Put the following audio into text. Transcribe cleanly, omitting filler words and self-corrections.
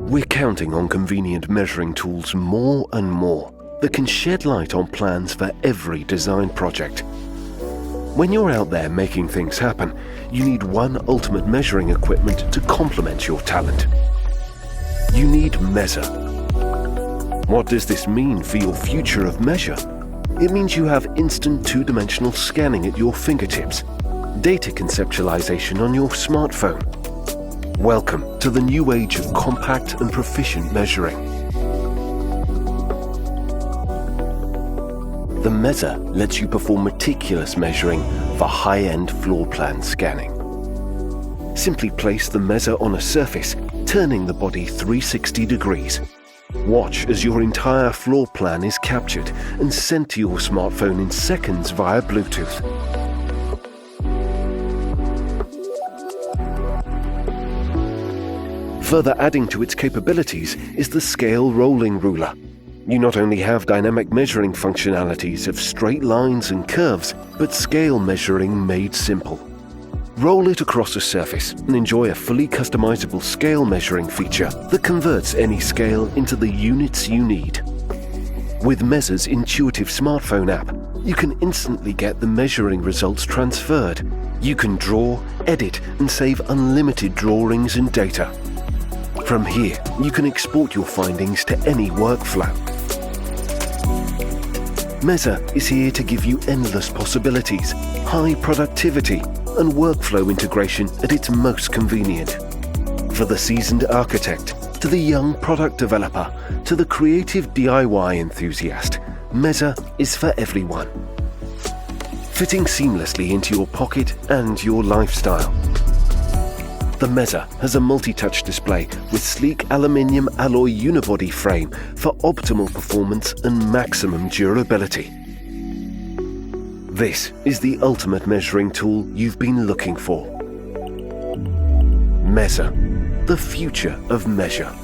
We're counting on convenient measuring tools more and more that can shed light on plans for every design project. When you're out there making things happen, you need one ultimate measuring equipment to complement your talent. You need MEAZOR. What does this mean for your future of measure? It means you have instant two-dimensional scanning at your fingertips, data conceptualization on your smartphone. Welcome to the new age of compact and proficient measuring. The MEAZOR lets you perform meticulous measuring for high-end floor plan scanning. Simply place the MEAZOR on a surface, turning the body 360 degrees. Watch as your entire floor plan is captured and sent to your smartphone in seconds via Bluetooth. Further adding to its capabilities is the scale rolling ruler. You not only have dynamic measuring functionalities of straight lines and curves, but scale measuring made simple. Roll it across a surface and enjoy a fully customizable scale measuring feature that converts any scale into the units you need. With MEAZOR's intuitive smartphone app, you can instantly get the measuring results transferred. You can draw, edit, and save unlimited drawings and data. From here, you can export your findings to any workflow. MEAZOR is here to give you endless possibilities, high productivity, and workflow integration at its most convenient. For the seasoned architect, to the young product developer, to the creative DIY enthusiast, MEAZOR is for everyone. Fitting seamlessly into your pocket and your lifestyle. The MEAZOR has a multi-touch display with sleek aluminium alloy unibody frame for optimal performance and maximum durability. This is the ultimate measuring tool you've been looking for. MEAZOR, the future of measure.